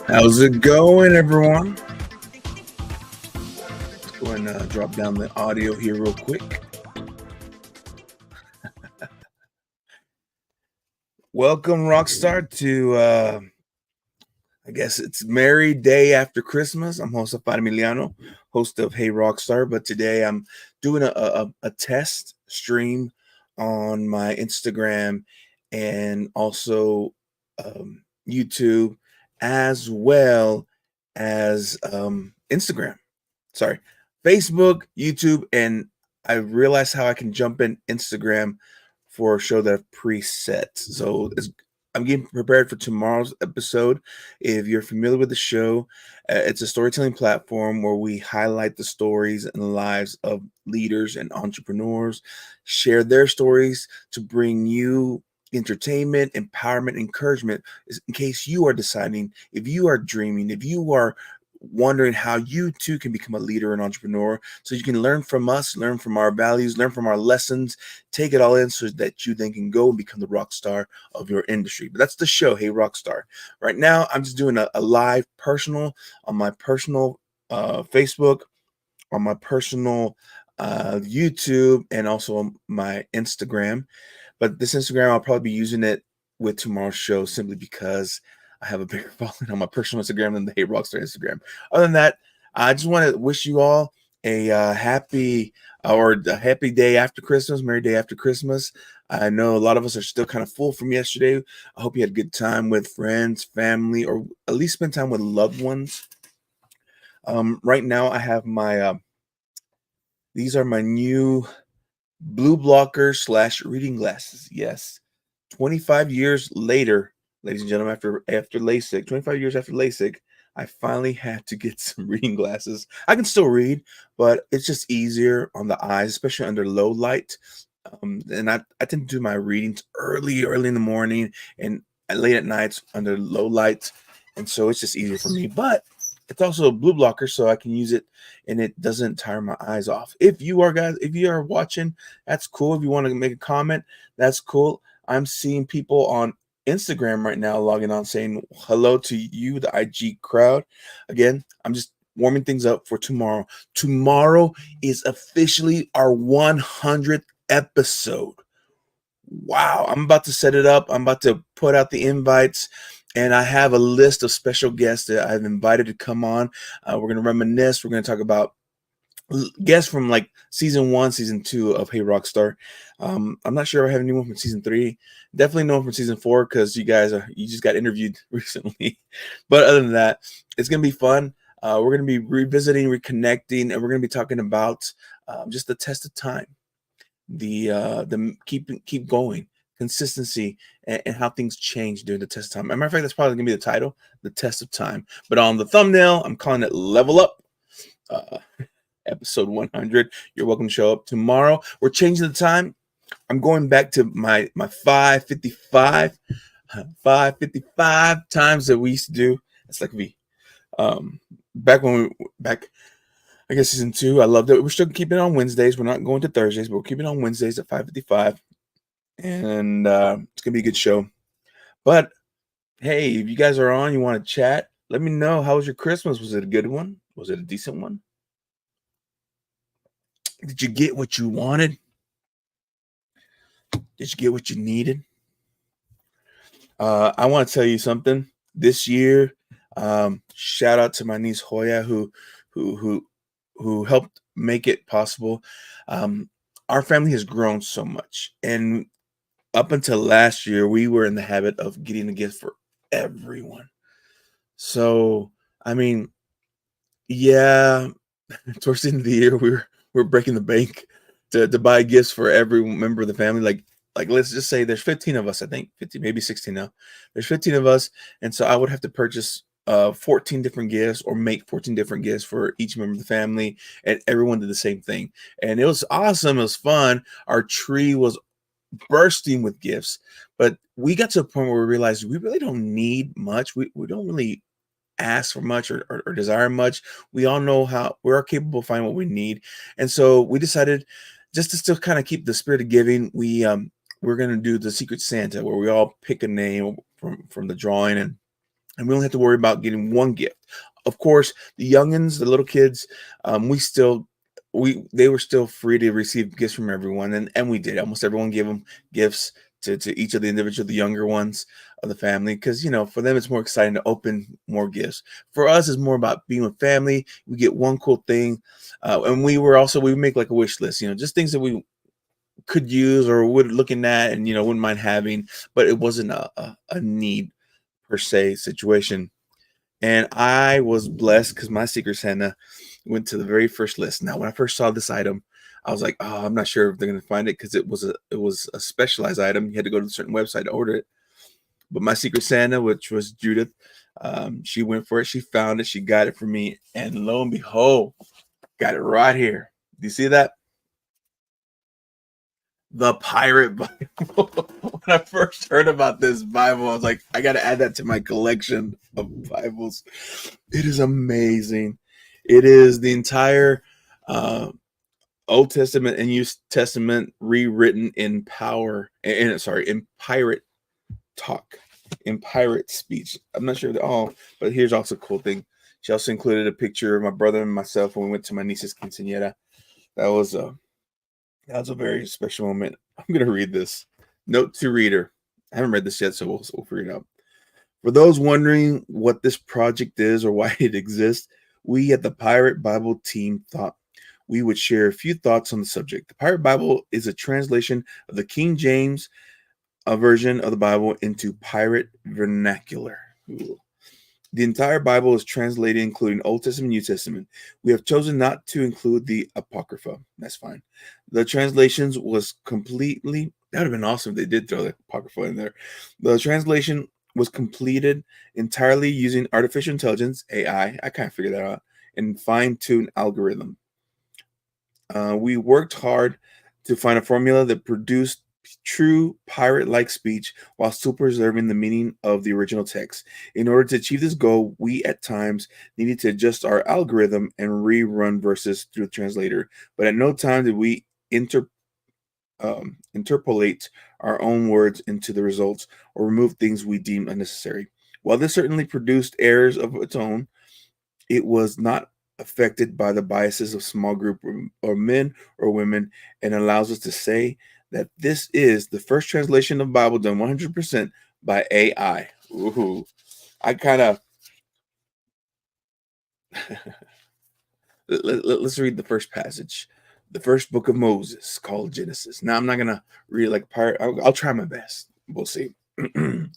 How's it going, everyone? Let's go and drop down the audio here real quick. Welcome, Rockstar, to I guess it's Merry Day After Christmas. I'm Jose Emiliano, host of Hey Rockstar, but today I'm doing a test stream on my Instagram and also YouTube, as well as Instagram. Sorry, Facebook, YouTube, and I realized how I can jump in Instagram for a show that I've preset. So I'm getting prepared for tomorrow's episode. If you're familiar with the show, it's a storytelling platform where we highlight the stories and the lives of leaders and entrepreneurs, share their stories to bring you entertainment, empowerment, encouragement, in case you are deciding, if you are dreaming, if you are wondering how you too can become a leader and entrepreneur, so you can learn from us, learn from our values, learn from our lessons, take it all in so that you then can go and become the rock star of your industry. But that's the show, Hey Rockstar. Right now, I'm just doing a live personal on my personal Facebook, on my personal YouTube, and also on my Instagram. But this Instagram, I'll probably be using it with tomorrow's show simply because I have a bigger following on my personal Instagram than the Hey Rockstar Instagram. Other than that, I just want to wish you all a happy day after Christmas, Merry Day after Christmas. I know a lot of us are still kind of full from yesterday. I hope you had a good time with friends, family, or at least spend time with loved ones. Right now, I have my these are my new blue blocker / reading glasses. Yes, 25 years later, ladies and gentlemen, after LASIK, 25 years after LASIK, I finally had to get some reading glasses. I can still read, but it's just easier on the eyes, especially under low light. And I tend to do my readings early in the morning and late at nights under low light, and so it's just easier for me. But it's also a blue blocker, so I can use it, and it doesn't tire my eyes off. If you are watching, that's cool. If you want to make a comment, that's cool. I'm seeing people on Instagram right now logging on saying hello to you, the IG crowd. Again, I'm just warming things up for tomorrow. Tomorrow is officially our 100th episode. Wow, I'm about to set it up. I'm about to put out the invites, and I have a list of special guests that I've invited to come on. We're going to reminisce. We're going to talk about guests from like season 1, season 2 of Hey Rockstar. I'm not sure if I have anyone from season 3. Definitely no one from season 4 because you just got interviewed recently. But other than that, it's gonna be fun. We're gonna be revisiting, reconnecting, and we're gonna be talking about just the test of time, the keep going, consistency, and how things change during the test of time. As a matter of fact, that's probably gonna be the title, the test of time. But on the thumbnail, I'm calling it Level Up. Episode 100. You're welcome to show up tomorrow. We're changing the time. I'm going back to my 5:55 times that we used to do. It's like back I guess season two. I loved it. We're still keeping it on Wednesdays. We're not going to Thursdays, but we're keeping it on Wednesdays at 5:55, and it's gonna be a good show. But hey, if you guys are on, you want to chat, let me know. How was your Christmas? Was it a good one? Was it a decent one? Did you get what you wanted? Did you get what you needed? I want to tell you something. This year, shout out to my niece Hoya, who who who helped make it possible. Um, our family has grown so much, and up until last year, we were in the habit of getting a gift for everyone. So, I mean, yeah, towards the end of the year, we were breaking the bank to buy gifts for every member of the family. Like let's just say there's 15 of us, I think 15, maybe 16 now. There's 15 of us, and so I would have to purchase 14 different gifts or make 14 different gifts for each member of the family, and everyone did the same thing. And it was awesome. It was fun. Our tree was bursting with gifts, but we got to a point where we realized we really don't need much. We don't really ask for much or desire much. We all know how we are capable of finding what we need. And so we decided just to still kind of keep the spirit of giving, we're gonna do the Secret Santa where we all pick a name from the drawing, and we don't have to worry about getting one gift. Of course, the youngins, the little kids, we still we they were still free to receive gifts from everyone, and we did. Almost everyone gave them gifts to each of the individual, the younger ones of the family, because for them it's more exciting to open more gifts. For us, it's more about being with family. We get one cool thing, and we make like a wish list, just things that we could use or would looking at and wouldn't mind having, but it wasn't a need per se situation. And I was blessed because my Secret Santa went to the very first list. Now, when I first saw this item, I was like, "Oh, I'm not sure if they're going to find it because it was a specialized item. You had to go to a certain website to order it." But my Secret Santa, which was Judith, she went for it. She found it. She got it for me, and lo and behold, got it right here. Do you see that? The Pirate Bible. When I first heard about this Bible, I was like, I got to add that to my collection of Bibles. It is amazing. It is the entire uh, Old Testament and New Testament rewritten in in pirate talk, in pirate speech. I'm not sure all, but here's also a cool thing. She also included a picture of my brother and myself when we went to my niece's quinceañera. That was a That's a very special moment. I'm going to read this. Note to reader. I haven't read this yet, so we'll figure it out. For those wondering what this project is or why it exists, we at the Pirate Bible team thought we would share a few thoughts on the subject. The Pirate Bible is a translation of the King James version of the Bible into pirate vernacular. Ooh. The entire Bible is translated, including Old Testament and New Testament. We have chosen not to include the Apocrypha. That's fine. The translations was completely, that would have been awesome if they did throw the Apocrypha in there. The translation was completed entirely using artificial intelligence, AI. I kind of figured that out, and fine-tuned algorithm. We worked hard to find a formula that produced true pirate-like speech while still preserving the meaning of the original text. In order to achieve this goal, we at times needed to adjust our algorithm and rerun verses through the translator, but at no time did we interpolate our own words into the results or remove things we deemed unnecessary. While this certainly produced errors of its own, it was not affected by the biases of small group or men or women, and allows us to say that this is the first translation of the Bible done 100% by AI. Ooh, I kind of let's read the first passage, the first book of Moses called Genesis. Now I'm not gonna read like part. I'll try my best. We'll see. In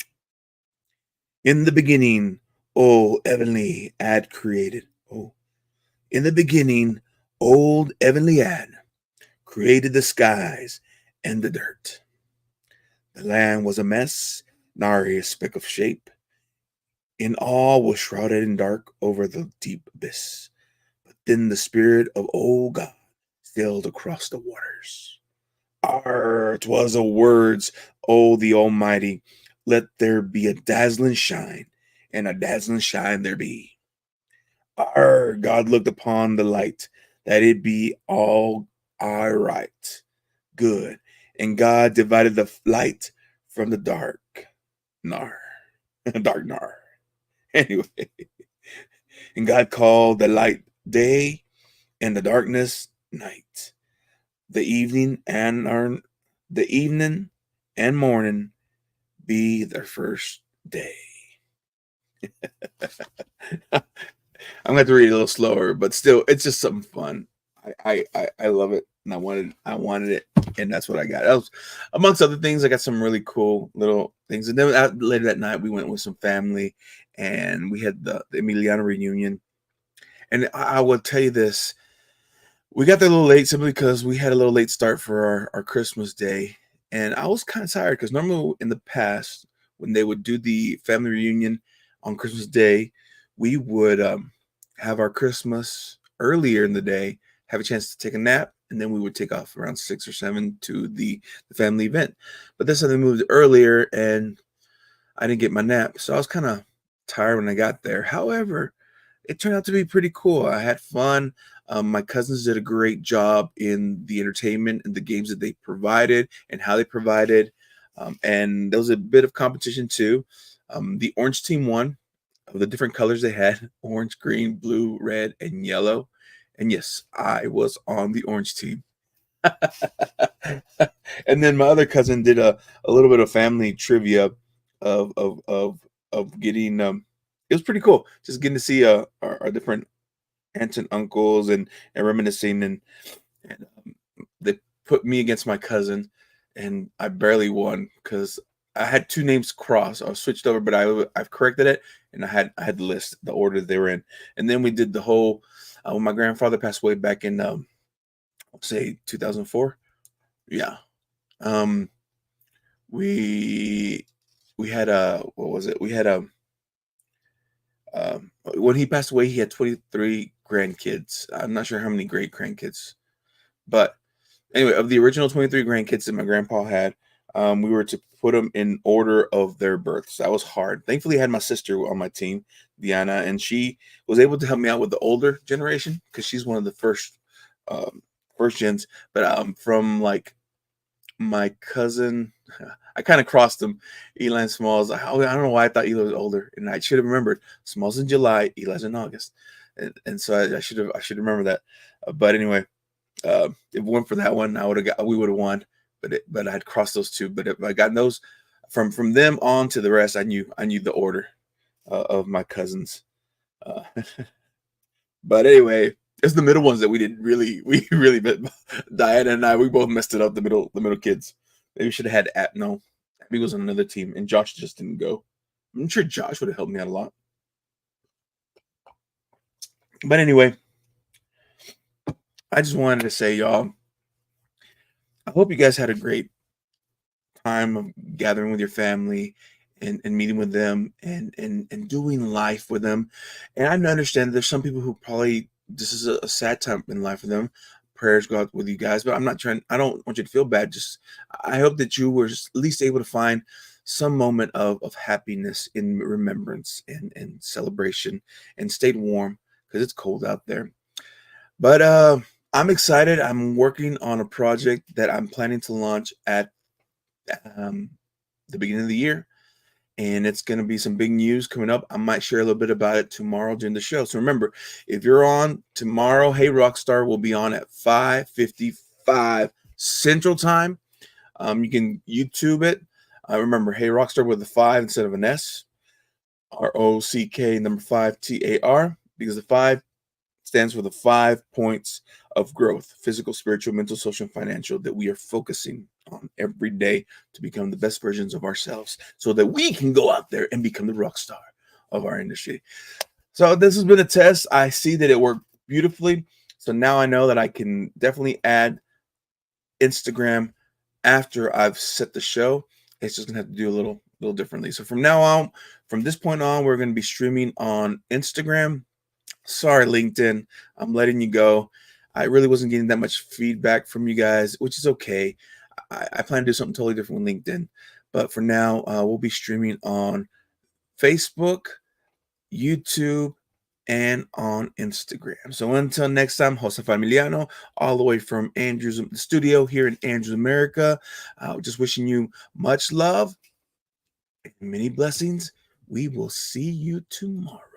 the beginning, oh heavenly ad created. Oh, in the beginning, old heavenly ad created the skies and the dirt. The land was a mess, nary a speck of shape. In all was shrouded in dark over the deep abyss. But then the spirit of old God sailed across the waters. Arr, 'twas a words, oh the Almighty, let there be a dazzling shine, and a dazzling shine there be. God looked upon the light, that it be all right, good. And God divided the light from the dark. Nar. Dark nar. Anyway. And God called the light day and the darkness night. The evening and morning be their first day. I'm gonna have to read it a little slower, but still, it's just something fun. I love it, and I wanted it, and that's what I got. That was, amongst other things, I got some really cool little things, and then later that night we went with some family, and we had the Emiliano reunion. And I will tell you this: we got there a little late simply because we had a little late start for our Christmas day, and I was kind of tired because normally in the past when they would do the family reunion on Christmas Day, we would have our Christmas earlier in the day, have a chance to take a nap, and then we would take off around 6 or 7 to the family event. But this time they moved earlier, and I didn't get my nap, so I was kind of tired when I got there. However, it turned out to be pretty cool. I had fun. My cousins did a great job in the entertainment and the games that they provided and how they provided. And there was a bit of competition too. The orange team won of the different colors they had: orange, green, blue, red, and yellow. And yes, I was on the orange team. And then my other cousin did a little bit of family trivia of getting it was pretty cool just getting to see our different aunts and uncles and reminiscing and they put me against my cousin, and I barely won because I had two names crossed. I was switched over, but I've corrected it, and I had the list, the order they were in. And then we did the whole when my grandfather passed away back in say 2004. Yeah. Um, we we had a what was it? We had a when he passed away, he had 23 grandkids. I'm not sure how many great grandkids, but anyway, of the original 23 grandkids that my grandpa had, we were to put them in order of their births. That was hard. Thankfully, I had my sister on my team, Diana, and she was able to help me out with the older generation because she's one of the um, first gens. But from like my cousin, I kind of crossed him. Eli and Smalls. I don't know why I thought Eli was older, and I should have remembered. Smalls in July, Eli's in August, and so I should remember that. But anyway, if it weren't for that one, we would have won. But I had crossed those two. But if I got those from them on to the rest, I knew the order of my cousins. Uh, but anyway, it's the middle ones that we really Diana and I, we both messed it up. The middle kids. Maybe we should have had no. Abby was on another team, and Josh just didn't go. I'm sure Josh would have helped me out a lot. But anyway, I just wanted to say, y'all, I hope you guys had a great time of gathering with your family and meeting with them and doing life with them. And I understand there's some people who probably this is a sad time in life for them. Prayers go out with you guys, but I don't want you to feel bad. Just I hope that you were at least able to find some moment of happiness in remembrance and celebration and stayed warm because it's cold out there. But I'm excited. I'm working on a project that I'm planning to launch at um, the beginning of the year, and it's going to be some big news coming up. I might share a little bit about it tomorrow during the show. So remember, if you're on tomorrow, Hey Rockstar will be on at 5:55 Central Time. You can YouTube it. Remember, Hey Rockstar with a 5 instead of an S. ROCK number 5 TAR, because the 5 stands for the 5 points of growth: physical, spiritual, mental, social, and financial, that we are focusing on every day to become the best versions of ourselves so that we can go out there and become the rock star of our industry. So this has been a test. I see that it worked beautifully. So now I know that I can definitely add Instagram after I've set the show. It's just gonna have to do a little differently. So from now on, from this point on, we're gonna be streaming on Instagram. Sorry, LinkedIn, I'm letting you go. I really wasn't getting that much feedback from you guys, which is okay. I plan to do something totally different with LinkedIn. But for now, we'll be streaming on Facebook, YouTube, and on Instagram. So until next time, Jose Emiliano, all the way from Andrews studio here in Andrews, America. Just wishing you much love and many blessings. We will see you tomorrow.